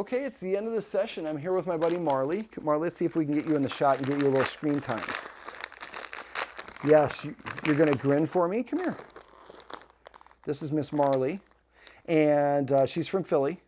Okay, it's the end of the session. I'm here with my buddy Marley. Marley, let's see if we can get you in the shot and get you a little screen time. Yes, you're going to grin for me. Come here. This is Miss Marley, and she's from Philly,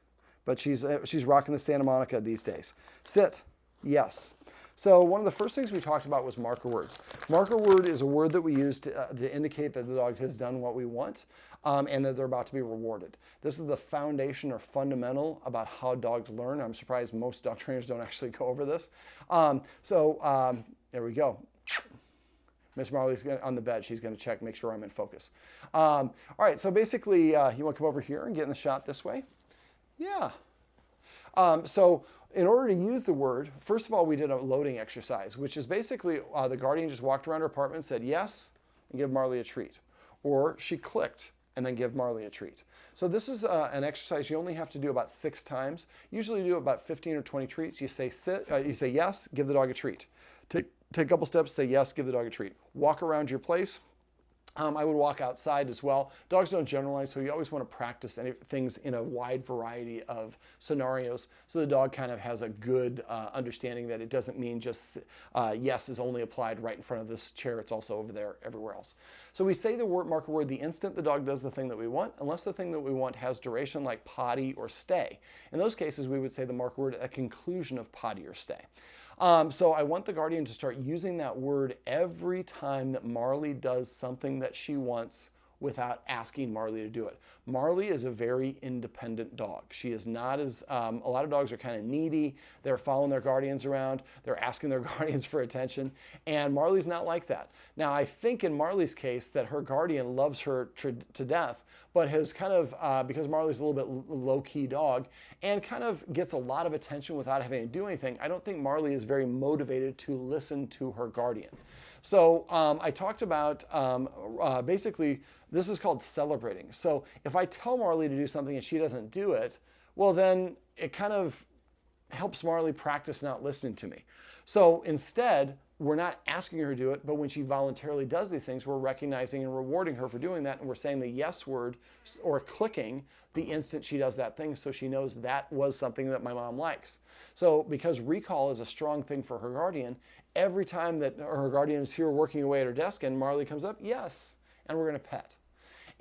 but she's rocking the Santa Monica these days. Sit. Yes. So one of the first things we talked about was marker words. Marker word is a word that we use to indicate that the dog has done what we want and that they're about to be rewarded. This is the foundation or fundamental about how dogs learn. I'm surprised most dog trainers don't actually go over this. There we go. Miss Marley's on the bed. She's going to check, make sure I'm in focus. All right, so basically, you want to come over here and get in the shot this way? Yeah. So in order to use the word, first of all, we did a loading exercise, which is basically the guardian just walked around her apartment and said yes, and give Marley a treat. Or she clicked and then give Marley a treat. So this is an exercise you only have to do about 6 times. Usually you do about 15 or 20 treats. You say you say yes, give the dog a treat. Take a couple steps, say yes, give the dog a treat. Walk around your place. I would walk outside as well. Dogs don't generalize, so you always want to practice things in a wide variety of scenarios so the dog kind of has a good understanding that it doesn't mean just yes is only applied right in front of this chair. It's also over there everywhere else. So we say the marker word the instant the dog does the thing that we want, unless the thing that we want has duration like potty or stay. In those cases, we would say the marker word at the conclusion of potty or stay. So I want the guardian to start using that word every time that Marley does something that she wants without asking Marley to do it. Marley is a very independent dog. She is not as, a lot of dogs are kind of needy. They're following their guardians around. They're asking their guardians for attention. And Marley's not like that. Now, I think in Marley's case that her guardian loves her to death, but has kind of, because Marley's a little bit low-key dog and kind of gets a lot of attention without having to do anything, I don't think Marley is very motivated to listen to her guardian. So I talked about basically this is called celebrating. So if I tell Marley to do something and she doesn't do it, well then it kind of helps Marley practice not listening to me. So instead, we're not asking her to do it, but when she voluntarily does these things, we're recognizing and rewarding her for doing that, and we're saying the yes word or clicking the instant she does that thing so she knows that was something that my mom likes. So because recall is a strong thing for her guardian, every time that her guardian is here working away at her desk and Marley comes up, yes, and we're going to pet.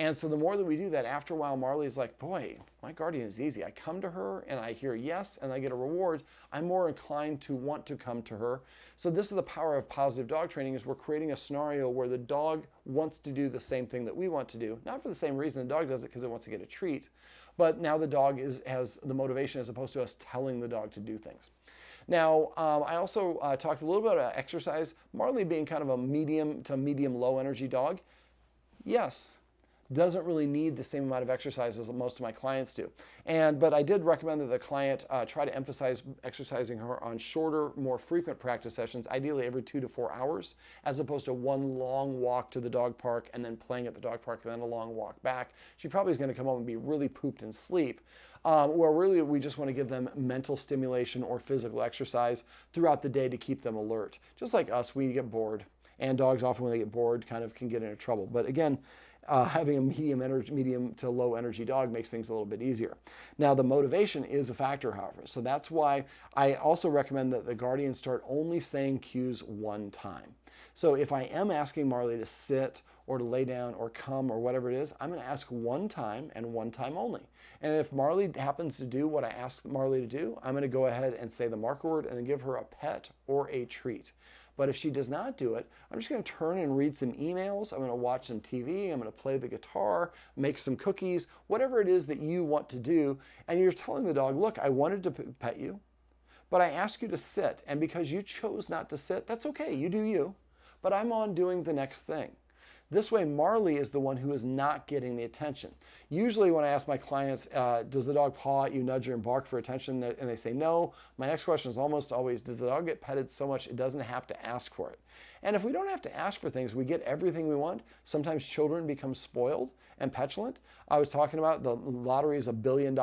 And so the more that we do that, after a while, Marley's like, boy, my guardian is easy. I come to her and I hear yes and I get a reward. I'm more inclined to want to come to her. So this is the power of positive dog training, is we're creating a scenario where the dog wants to do the same thing that we want to do. Not for the same reason the dog does it, because it wants to get a treat, but now the dog has the motivation as opposed to us telling the dog to do things. Now, I also talked a little bit about exercise. Marley being kind of a medium to medium low energy dog. Yes. Doesn't really need the same amount of exercise as most of my clients do. But I did recommend that the client try to emphasize exercising her on shorter, more frequent practice sessions, ideally every 2 to 4 hours, as opposed to one long walk to the dog park and then playing at the dog park and then a long walk back. She probably is going to come home and be really pooped and sleep. Where really we just want to give them mental stimulation or physical exercise throughout the day to keep them alert. Just like us, we get bored. And dogs often, when they get bored, kind of can get into trouble. But again, having a medium to low energy dog makes things a little bit easier. Now, the motivation is a factor, however. So that's why I also recommend that the guardian start only saying cues one time. So if I am asking Marley to sit or to lay down or come or whatever it is, I'm going to ask one time and one time only. And if Marley happens to do what I asked Marley to do, I'm going to go ahead and say the marker word and then give her a pet or a treat. But if she does not do it, I'm just going to turn and read some emails. I'm going to watch some TV. I'm going to play the guitar, make some cookies, whatever it is that you want to do. And you're telling the dog, look, I wanted to pet you, but I asked you to sit. And because you chose not to sit, that's okay. You do you. But I'm on doing the next thing. This way, Marley is the one who is not getting the attention. Usually when I ask my clients, does the dog paw at you, nudge you, and bark for attention, and they say no, my next question is almost always, does the dog get petted so much it doesn't have to ask for it? And if we don't have to ask for things, we get everything we want. Sometimes children become spoiled and petulant. I was talking about the lottery is $1 billion.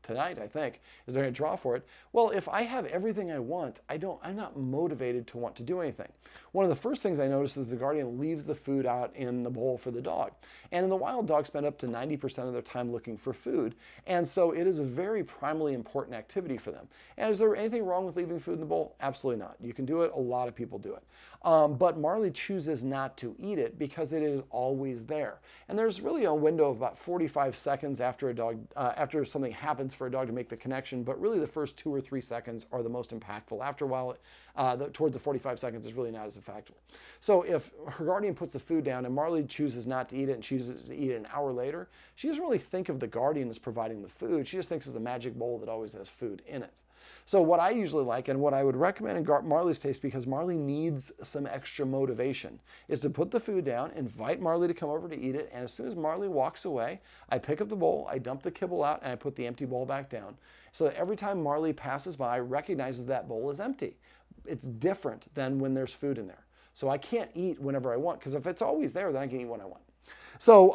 Tonight, I think, is they're going to draw for it. Well, if I have everything I want, I'm not motivated to want to do anything. One of the first things I notice is the guardian leaves the food out in the bowl for the dog. And in the wild, dogs spend up to 90% of their time looking for food. And so it is a very primally important activity for them. And is there anything wrong with leaving food in the bowl? Absolutely not. You can do it. A lot of people do it. But Marley chooses not to eat it because it is always there. And there's really a window of about 45 seconds after after something happens for a dog to make the connection, but really the first 2 or 3 seconds are the most impactful. After a while, towards the 45 seconds is really not as impactful. So if her guardian puts the food down and Marley chooses not to eat it and chooses to eat it an hour later, she doesn't really think of the guardian as providing the food. She just thinks it's a magic bowl that always has food in it. So what I usually like and what I would recommend in Marley's case, because Marley needs some extra motivation, is to put the food down, invite Marley to come over to eat it, and as soon as Marley walks away, I pick up the bowl, I dump the kibble out, and I put the empty bowl back down. So that every time Marley passes by, recognizes that bowl is empty. It's different than when there's food in there. So I can't eat whenever I want, because if it's always there, then I can eat when I want. So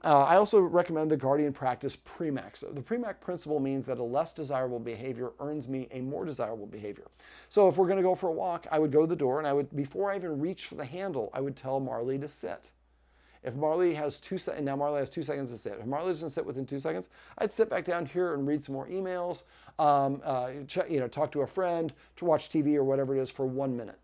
I also recommend the guardian practice Premax. The Premax principle means that a less desirable behavior earns me a more desirable behavior. So if we're going to go for a walk, I would go to the door and before I even reach for the handle, I would tell Marley to sit. If Marley has now Marley has 2 seconds to sit. If Marley doesn't sit within 2 seconds, I'd sit back down here and read some more emails, talk to a friend, to watch TV or whatever it is for 1 minute.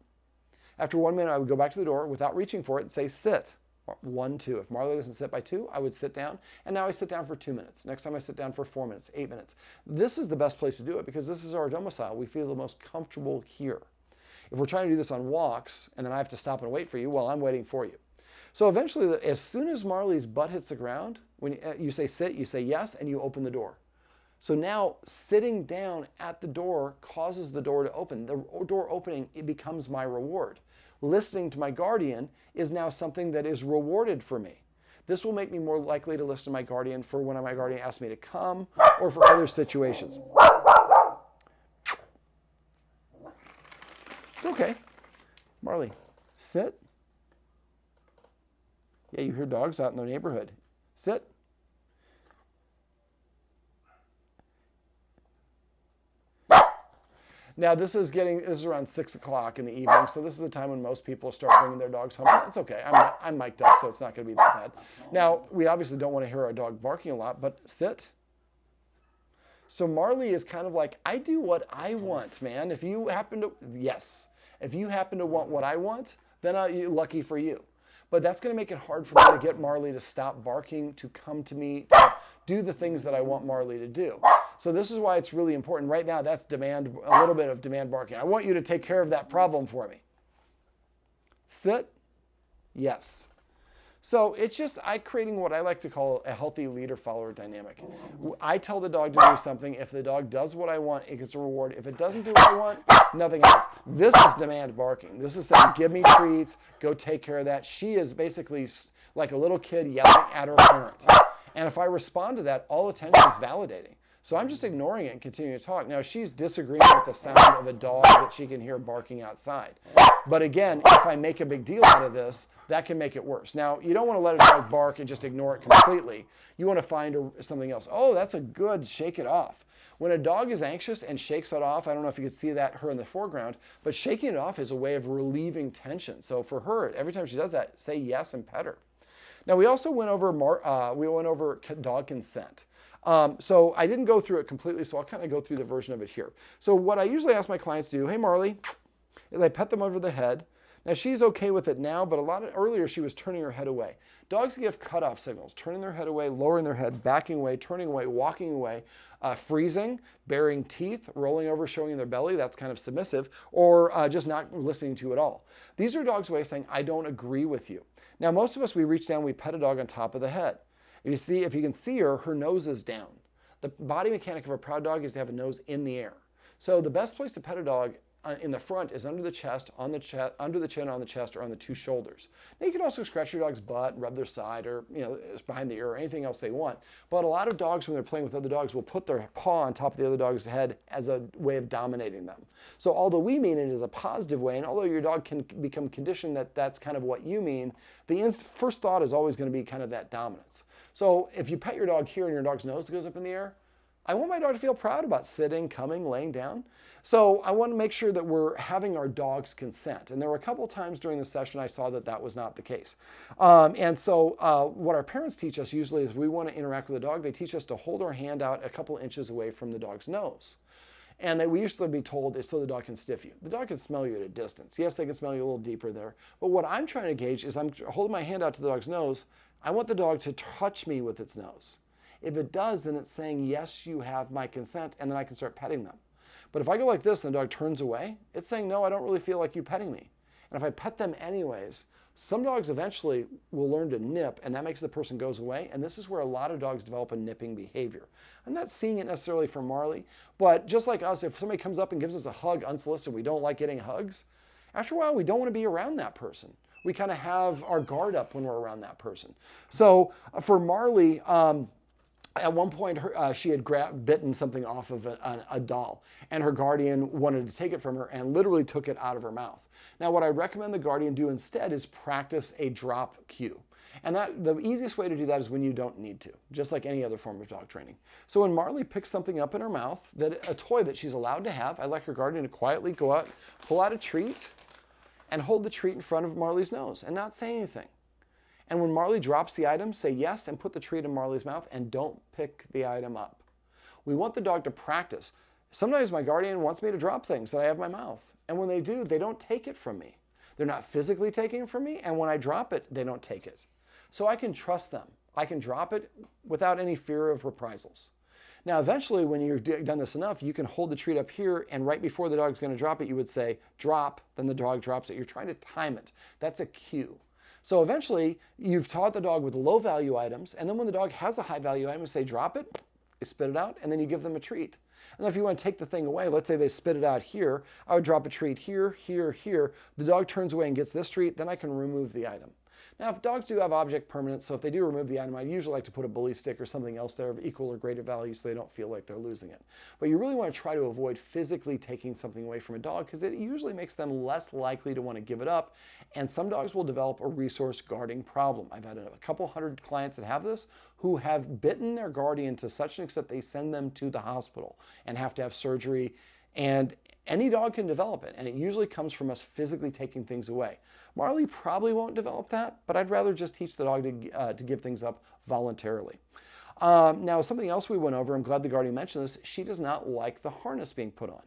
After 1 minute, I would go back to the door without reaching for it and say, sit. 1, 2. If Marley doesn't sit by 2, I would sit down. And now I sit down for 2 minutes. Next time I sit down for 4 minutes, 8 minutes. This is the best place to do it because this is our domicile. We feel the most comfortable here. If we're trying to do this on walks and then I have to stop and wait for you, well, I'm waiting for you. So eventually, as soon as Marley's butt hits the ground, when you say sit, you say yes, and you open the door. So now sitting down at the door causes the door to open. The door opening, it becomes my reward. Listening to my guardian is now something that is rewarded for me. This will make me more likely to listen to my guardian for when my guardian asks me to come or for other situations. It's okay. Marley, sit. Yeah, you hear dogs out in the neighborhood. Sit. Now this is around 6 o'clock in the evening, so this is the time when most people start bringing their dogs home. It's okay, I'm mic'd up, so it's not going to be that bad. Now, we obviously don't want to hear our dog barking a lot, but sit. So Marley is kind of like, I do what I want, man. If you happen to want what I want, then lucky for you. But that's going to make it hard for me to get Marley to stop barking, to come to me, to do the things that I want Marley to do. So this is why it's really important. Right now, that's a little bit of demand barking. I want you to take care of that problem for me. Sit. Yes. So it's just creating what I like to call a healthy leader-follower dynamic. I tell the dog to do something. If the dog does what I want, it gets a reward. If it doesn't do what I want, nothing else. This is demand barking. This is saying, give me treats, go take care of that. She is basically like a little kid yelling at her parent. And if I respond to that, all attention is validating. So I'm just ignoring it and continuing to talk. Now, she's disagreeing with the sound of a dog that she can hear barking outside. But again, if I make a big deal out of this, that can make it worse. Now, you don't want to let a dog bark and just ignore it completely. You want to find something else. Oh, that's a good shake it off. When a dog is anxious and shakes it off, I don't know if you could see her in the foreground, but shaking it off is a way of relieving tension. So for her, every time she does that, say yes and pet her. Now, we also went over dog consent. So I didn't go through it completely, so I'll kind of go through the version of it here. So what I usually ask my clients to do, hey Marley, is I pet them over the head. Now she's okay with it now, but earlier she was turning her head away. Dogs give cutoff signals, turning their head away, lowering their head, backing away, turning away, walking away, freezing, baring teeth, rolling over, showing their belly, that's kind of submissive, or just not listening to you at all. These are dogs' ways saying, I don't agree with you. Now most of us, we reach down, we pet a dog on top of the head. If you can see her nose is down. The body mechanic of a proud dog is to have a nose in the air. So the best place to pet a dog in the front is under the chest, under the chin, on the chest, or on the two shoulders. Now you can also scratch your dog's butt, rub their side, or behind the ear, or anything else they want. But a lot of dogs, when they're playing with other dogs, will put their paw on top of the other dog's head as a way of dominating them. So although we mean it as a positive way, and although your dog can become conditioned that that's kind of what you mean, the first thought is always going to be kind of that dominance. So if you pet your dog here and your dog's nose goes up in the air, I want my dog to feel proud about sitting, coming, laying down. So I want to make sure that we're having our dog's consent. And there were a couple times during the session I saw that that was not the case. And so what our parents teach us usually is if we want to interact with a dog, they teach us to hold our hand out a couple inches away from the dog's nose. And we used to be told is so the dog can sniff you. The dog can smell you at a distance. Yes, they can smell you a little deeper there. But what I'm trying to gauge is I'm holding my hand out to the dog's nose. I want the dog to touch me with its nose. If it does, then it's saying, yes, you have my consent, and then I can start petting them. But if I go like this and the dog turns away, it's saying, no, I don't really feel like you petting me. And if I pet them anyways, some dogs eventually will learn to nip, and that makes the person goes away. And this is where a lot of dogs develop a nipping behavior. I'm not seeing it necessarily from Marley, but just like us, if somebody comes up and gives us a hug unsolicited, we don't like getting hugs, after a while, we don't want to be around that person. We kind of have our guard up when we're around that person. So for Marley, at one point, she had bitten something off of a doll, and her guardian wanted to take it from her and literally took it out of her mouth. Now, what I recommend the guardian do instead is practice a drop cue. And the easiest way to do that is when you don't need to, just like any other form of dog training. So when Marley picks something up in her mouth, a toy that she's allowed to have, I like her guardian to quietly go out, pull out a treat, and hold the treat in front of Marley's nose and not say anything. And when Marley drops the item, say yes and put the treat in Marley's mouth and don't pick the item up. We want the dog to practice. Sometimes my guardian wants me to drop things that I have in my mouth. And when they do, they don't take it from me. They're not physically taking it from me. And when I drop it, they don't take it. So I can trust them. I can drop it without any fear of reprisals. Now, eventually, when you've done this enough, you can hold the treat up here, and right before the dog's going to drop it, you would say, drop, then the dog drops it. You're trying to time it. That's a cue. So eventually, you've taught the dog with low value items, and then when the dog has a high value item, you say drop it, you spit it out, and then you give them a treat. And then if you want to take the thing away, let's say they spit it out here, I would drop a treat here, here, here. The dog turns away and gets this treat, then I can remove the item. Now, if dogs do have object permanence, so if they do remove the item, I usually like to put a bully stick or something else there of equal or greater value so they don't feel like they're losing it. But you really want to try to avoid physically taking something away from a dog because it usually makes them less likely to want to give it up. And some dogs will develop a resource guarding problem. I've had a couple hundred clients that have this who have bitten their guardian to such an extent they send them to the hospital and have to have surgery. And any dog can develop it, and it usually comes from us physically taking things away. Marley probably won't develop that, but I'd rather just teach the dog to give things up voluntarily. Now, something else we went over, I'm glad the guardian mentioned this, she does not like the harness being put on.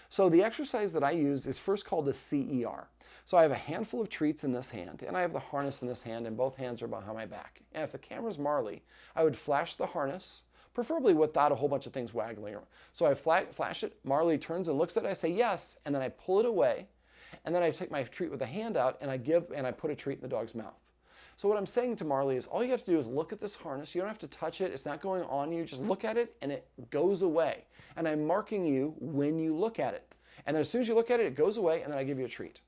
So the exercise that I use is first called a CER. So I have a handful of treats in this hand, and I have the harness in this hand, and both hands are behind my back. And if the camera's Marley, I would flash the harness, preferably without a whole bunch of things waggling around. So I flash it, Marley turns and looks at it, I say yes, and then I pull it away, and then I take my treat with the hand out, and I put a treat in the dog's mouth. So what I'm saying to Marley is all you have to do is look at this harness. You don't have to touch it. It's not going on you. Just look at it, and it goes away. And I'm marking you when you look at it. And then as soon as you look at it, it goes away, and then I give you a treat.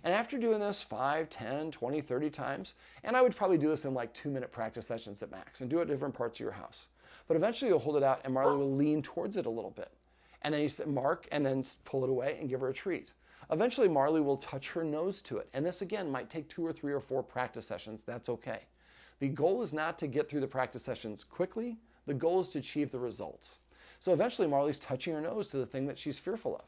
And after doing this 5, 10, 20, 30 times, and I would probably do this in like 2-minute practice sessions at max, and do it at different parts of your house. But eventually you'll hold it out and Marley will lean towards it a little bit. And then you mark and then pull it away and give her a treat. Eventually Marley will touch her nose to it. And this again might take 2 or 3 or 4 practice sessions. That's okay. The goal is not to get through the practice sessions quickly. The goal is to achieve the results. So eventually Marley's touching her nose to the thing that she's fearful of.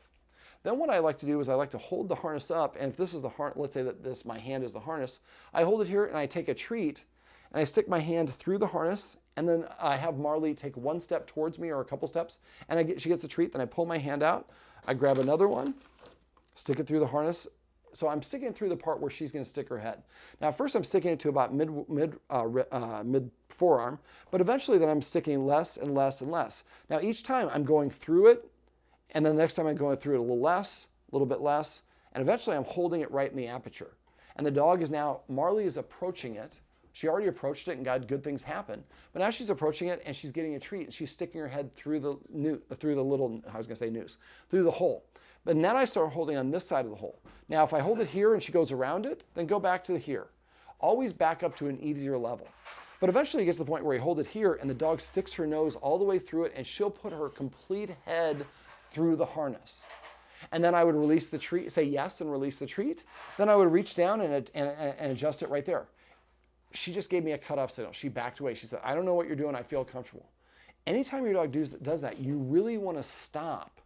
Then what I like to do is I like to hold the harness up. And if this is the harness, let's say that my hand is the harness, I hold it here and I take a treat and I stick my hand through the harness, and then I have Marley take 1 step towards me or a couple steps, and she gets a treat, then I pull my hand out, I grab another one, stick it through the harness. So I'm sticking it through the part where she's going to stick her head. Now first I'm sticking it to about mid forearm, but eventually then I'm sticking less and less and less. Now each time I'm going through it, and then the next time I'm going through it a little less, a little bit less, and eventually I'm holding it right in the aperture. And the dog is now, Marley is approaching it, She already approached it and got good things happen. But now she's approaching it and she's getting a treat. And she's sticking her head through the little, I was going to say noose, through the hole. But then I start holding on this side of the hole. Now, if I hold it here and she goes around it, then go back to here. Always back up to an easier level. But eventually you get to the point where you hold it here and the dog sticks her nose all the way through it and she'll put her complete head through the harness. And then I would release the treat, say yes and release the treat. Then I would reach down and adjust it right there. She just gave me a cutoff signal. She backed away. She said, I don't know what you're doing. I feel comfortable. Anytime your dog does that, you really want to stop.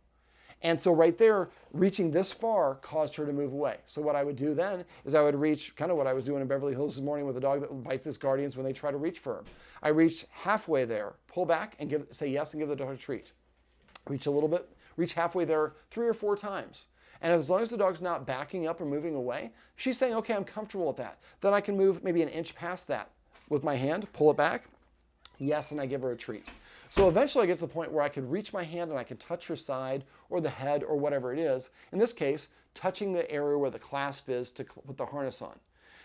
And so right there, reaching this far caused her to move away. So what I would do then is I would reach, kind of what I was doing in Beverly Hills this morning with a dog that bites its guardians when they try to reach for him. I reach halfway there, pull back, and say yes and give the dog a treat. Reach a little bit, reach halfway there 3 or 4 times. And as long as the dog's not backing up or moving away, she's saying, okay, I'm comfortable with that. Then I can move maybe an inch past that with my hand, pull it back, yes, and I give her a treat. So eventually I get to the point where I could reach my hand and I can touch her side or the head or whatever it is. In this case, touching the area where the clasp is to put the harness on.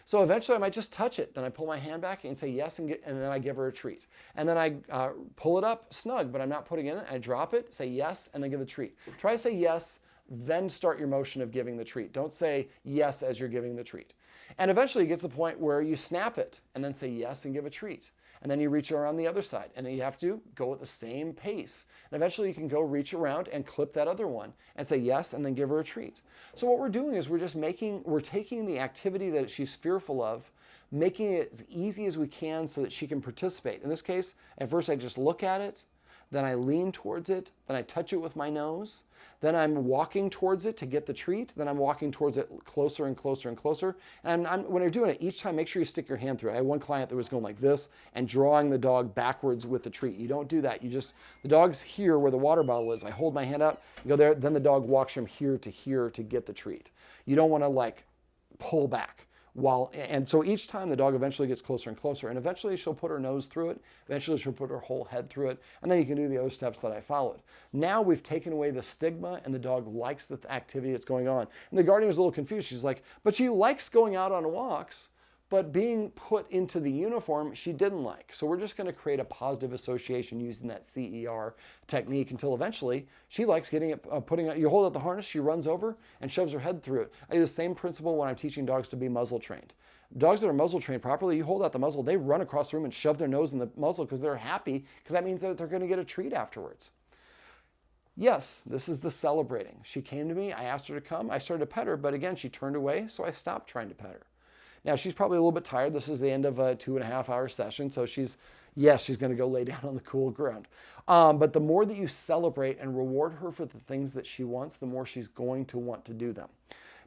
So eventually I might just touch it. Then I pull my hand back and say yes, and then I give her a treat. And then I pull it up snug, but I'm not putting it in. I drop it, say yes, and then give the treat. Try to say yes, then start your motion of giving the treat. Don't say yes as you're giving the treat. And eventually you get to the point where you snap it and then say yes and give a treat. And then you reach around the other side. And then you have to go at the same pace. And eventually you can go reach around and clip that other one and say yes and then give her a treat. So what we're doing is we're taking the activity that she's fearful of, making it as easy as we can so that she can participate. In this case, at first I just look at it, then I lean towards it, then I touch it with my nose, then I'm walking towards it to get the treat, then I'm walking towards it closer and closer and closer. And when you're doing it, each time, make sure you stick your hand through it. I had one client that was going like this and drawing the dog backwards with the treat. You don't do that. The dog's here where the water bottle is. I hold my hand out, go there, then the dog walks from here to get the treat. You don't want to like pull back. And so each time the dog eventually gets closer and closer, and eventually she'll put her nose through it, eventually she'll put her whole head through it, and then you can do the other steps that I followed. Now we've taken away the stigma and the dog likes the activity that's going on. And the guardian was a little confused. She's like, but she likes going out on walks, but being put into the uniform she didn't like. So we're just going to create a positive association using that CER technique until eventually she likes getting it, you hold out the harness, she runs over and shoves her head through it. I do the same principle when I'm teaching dogs to be muzzle trained. Dogs that are muzzle trained properly, you hold out the muzzle, they run across the room and shove their nose in the muzzle because they're happy, because that means that they're going to get a treat afterwards. Yes, this is the celebrating. She came to me, I asked her to come, I started to pet her, but again, she turned away, so I stopped trying to pet her. Now, she's probably a little bit tired. This is the end of a 2.5-hour session, so she's going to go lay down on the cool ground. But the more that you celebrate and reward her for the things that she wants, the more she's going to want to do them.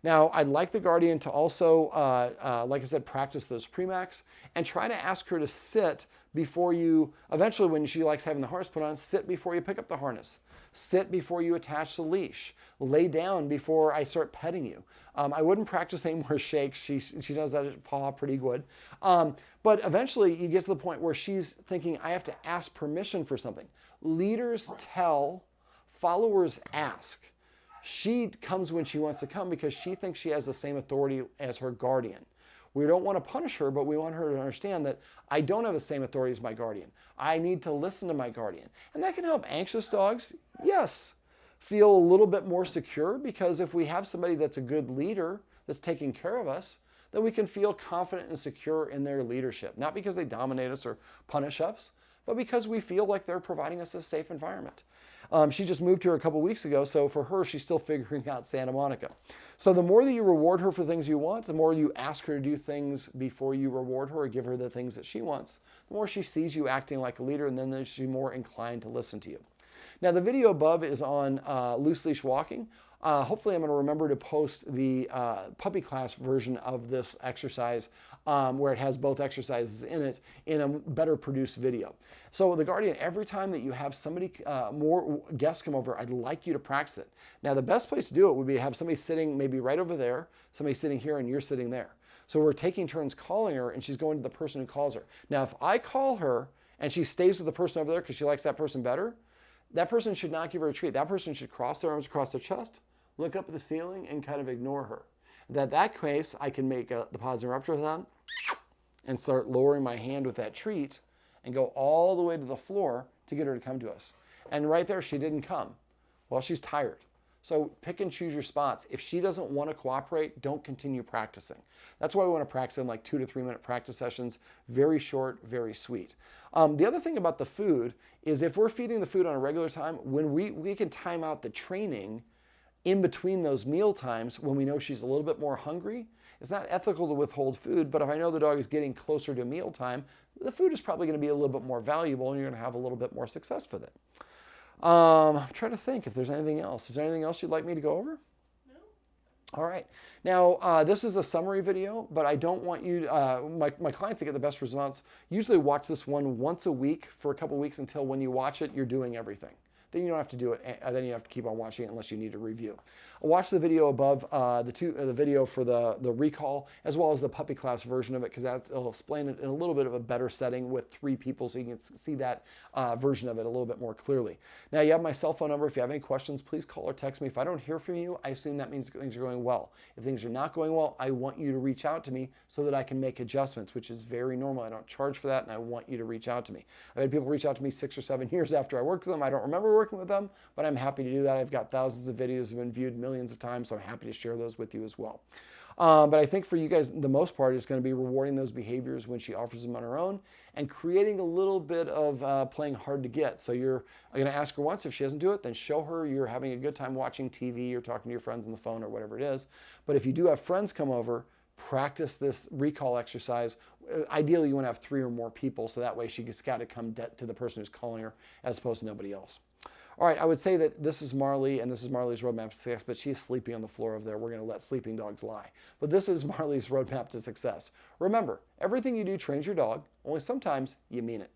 Now, I'd like the guardian to also, like I said, practice those premax and try to ask her to sit before you, eventually when she likes having the harness put on, sit before you pick up the harness. Sit before you attach the leash. Lay down before I start petting you. I wouldn't practice any more shakes. She does that at paw pretty good. But eventually you get to the point where she's thinking, I have to ask permission for something. Leaders tell, followers ask. She comes when she wants to come because she thinks she has the same authority as her guardian. We don't want to punish her, but we want her to understand that I don't have the same authority as my guardian. I need to listen to my guardian. And that can help anxious dogs, yes, feel a little bit more secure, because if we have somebody that's a good leader that's taking care of us, then we can feel confident and secure in their leadership. Not because they dominate us or punish us, but because we feel like they're providing us a safe environment. She just moved here a couple weeks ago, so for her, she's still figuring out Santa Monica. So the more that you reward her for things you want, the more you ask her to do things before you reward her or give her the things that she wants, the more she sees you acting like a leader, and then she's more inclined to listen to you. Now, the video above is on loose leash walking. Hopefully, I'm going to remember to post the puppy class version of this exercise where it has both exercises in it in a better produced video. So the guardian, every time that you have somebody, more guests come over, I'd like you to practice it. Now, the best place to do it would be to have somebody sitting maybe right over there, somebody sitting here, and you're sitting there. So we're taking turns calling her, and she's going to the person who calls her. Now, if I call her and she stays with the person over there because she likes that person better, that person should not give her a treat. That person should cross their arms across their chest, look up at the ceiling, and kind of ignore her. That case, I can make the positive interrupter sound, and start lowering my hand with that treat and go all the way to the floor to get her to come to us. And right there, she didn't come. Well, she's tired. So pick and choose your spots. If she doesn't want to cooperate, don't continue practicing. That's why we want to practice in like 2 to 3 minute practice sessions. Very short, very sweet. The other thing about the food is if we're feeding the food on a regular time, when we can time out the training in between those meal times when we know she's a little bit more hungry. It's not ethical to withhold food, but if I know the dog is getting closer to meal time, the food is probably going to be a little bit more valuable and you're going to have a little bit more success with it. I'm trying to think if there's anything else. Is there anything else you'd like me to go over? No. All right. Now, this is a summary video, but I don't want you, my clients that get the best results usually watch this one once a week for a couple weeks until when you watch it, you're doing everything. Then you don't have to do it. Then you have to keep on watching it unless you need a review. Watch the video above, the video for the recall, as well as the puppy class version of it, because it'll explain it in a little bit of a better setting with 3 people, so you can see that version of it a little bit more clearly. Now, you have my cell phone number. If you have any questions, please call or text me. If I don't hear from you, I assume that means things are going well. If things are not going well, I want you to reach out to me so that I can make adjustments, which is very normal. I don't charge for that, and I want you to reach out to me. I've had people reach out to me 6 or 7 years after I worked with them. I don't remember working with them, but I'm happy to do that. I've got thousands of videos that have been viewed millions of times, so I'm happy to share those with you as well. But I think for you guys, the most part is going to be rewarding those behaviors when she offers them on her own and creating a little bit of playing hard to get. So you're going to ask her once. If she doesn't do it, then show her you're having a good time watching TV or talking to your friends on the phone or whatever it is. But if you do have friends come over, practice this recall exercise. Ideally, you want to have 3 or more people, so that way she just got to come to the person who's calling her as opposed to nobody else. All right, I would say that this is Marley, and this is Marley's roadmap to success, but she's sleeping on the floor over there. We're going to let sleeping dogs lie. But this is Marley's roadmap to success. Remember, everything you do trains your dog, only sometimes you mean it.